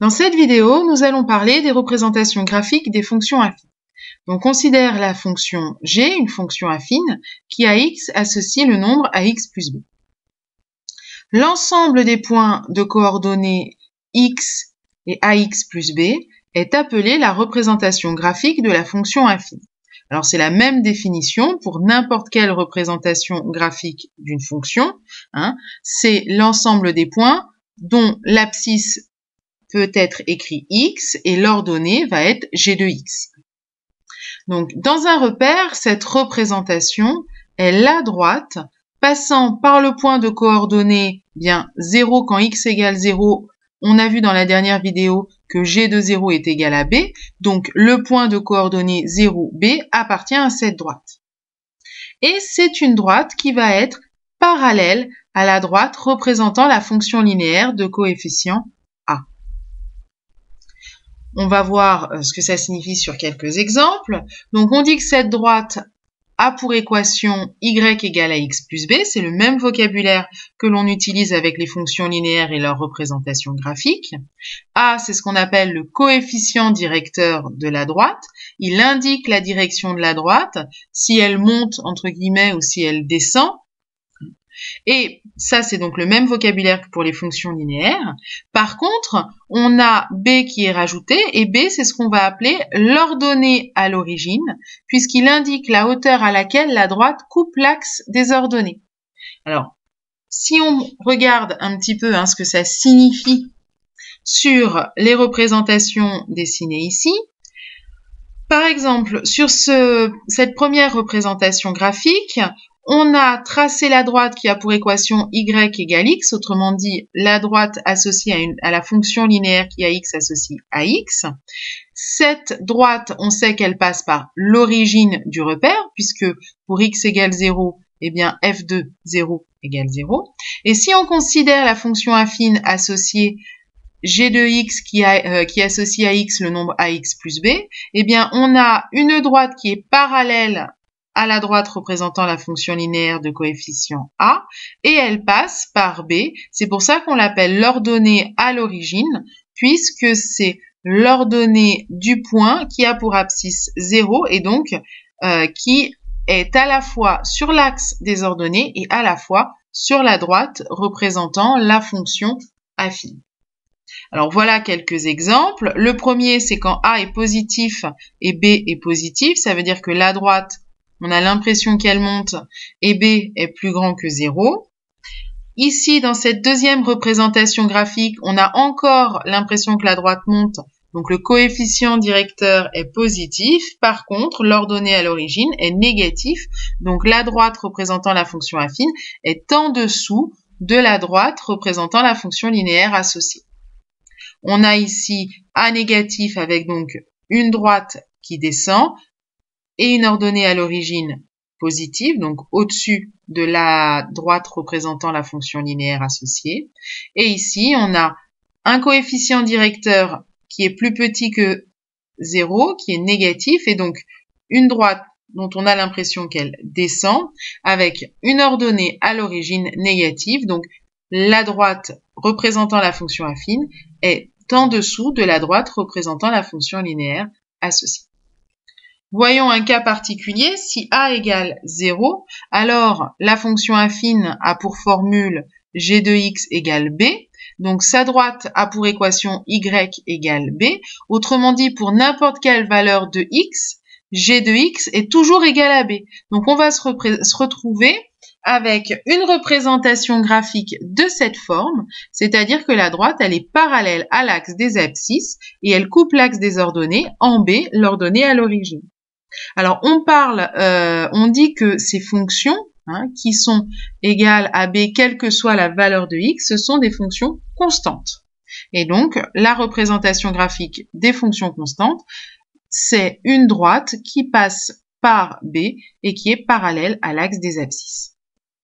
Dans cette vidéo, nous allons parler des représentations graphiques des fonctions affines. On considère la fonction g, une fonction affine, qui à x associe le nombre ax plus b. L'ensemble des points de coordonnées x et ax plus b est appelé la représentation graphique de la fonction affine. Alors c'est la même définition pour n'importe quelle représentation graphique d'une fonction. C'est l'ensemble des points dont l'abscisse peut être écrit x et l'ordonnée va être g de x. Donc dans un repère, cette représentation est la droite passant par le point de coordonnées 0 quand x égale 0. On a vu dans la dernière vidéo que g de 0 est égal à b, donc le point de coordonnées 0, b appartient à cette droite. Et c'est une droite qui va être parallèle à la droite représentant la fonction linéaire de coefficient a. On va voir ce que ça signifie sur quelques exemples. Donc on dit que cette droite a pour équation y égale à x plus b, c'est le même vocabulaire que l'on utilise avec les fonctions linéaires et leur représentation graphique. A, c'est ce qu'on appelle le coefficient directeur de la droite. Il indique la direction de la droite, si elle monte entre guillemets ou si elle descend. Et ça, c'est donc le même vocabulaire que pour les fonctions linéaires. Par contre, on a b qui est rajouté, et b, c'est ce qu'on va appeler l'ordonnée à l'origine, puisqu'il indique la hauteur à laquelle la droite coupe l'axe des ordonnées. Alors, si on regarde un petit peu ce que ça signifie sur les représentations dessinées ici, par exemple, sur cette première représentation graphique, on a tracé la droite qui a pour équation y égale x, autrement dit, la droite associée à la fonction linéaire qui a x associe à x. Cette droite, on sait qu'elle passe par l'origine du repère, puisque pour x égale 0, f de 0 égale 0. Et si on considère la fonction affine associée g de x qui associe à x le nombre ax plus b, on a une droite qui est parallèle à la droite représentant la fonction linéaire de coefficient a, et elle passe par b. C'est pour ça qu'on l'appelle l'ordonnée à l'origine, puisque c'est l'ordonnée du point qui a pour abscisse 0, et donc qui est à la fois sur l'axe des ordonnées et à la fois sur la droite représentant la fonction affine. Alors voilà quelques exemples. Le premier, c'est quand a est positif et b est positif, ça veut dire que la droite, on a l'impression qu'elle monte et b est plus grand que 0. Ici, dans cette deuxième représentation graphique, on a encore l'impression que la droite monte, donc le coefficient directeur est positif. Par contre, l'ordonnée à l'origine est négatif, donc la droite représentant la fonction affine est en dessous de la droite représentant la fonction linéaire associée. On a ici a négatif avec donc une droite qui descend et une ordonnée à l'origine positive, donc au-dessus de la droite représentant la fonction linéaire associée. Et ici, on a un coefficient directeur qui est plus petit que 0, qui est négatif, et donc une droite dont on a l'impression qu'elle descend, avec une ordonnée à l'origine négative, donc la droite représentant la fonction affine est en dessous de la droite représentant la fonction linéaire associée. Voyons un cas particulier. Si a égale 0, alors la fonction affine a pour formule g de x égale b. Donc sa droite a pour équation y égale b. Autrement dit, pour n'importe quelle valeur de x, g de x est toujours égal à b. Donc on va se retrouver avec une représentation graphique de cette forme, c'est-à-dire que la droite, elle est parallèle à l'axe des abscisses et elle coupe l'axe des ordonnées en b, l'ordonnée à l'origine. Alors on dit que ces fonctions qui sont égales à b, quelle que soit la valeur de x, ce sont des fonctions constantes. Et donc la représentation graphique des fonctions constantes, c'est une droite qui passe par b et qui est parallèle à l'axe des abscisses.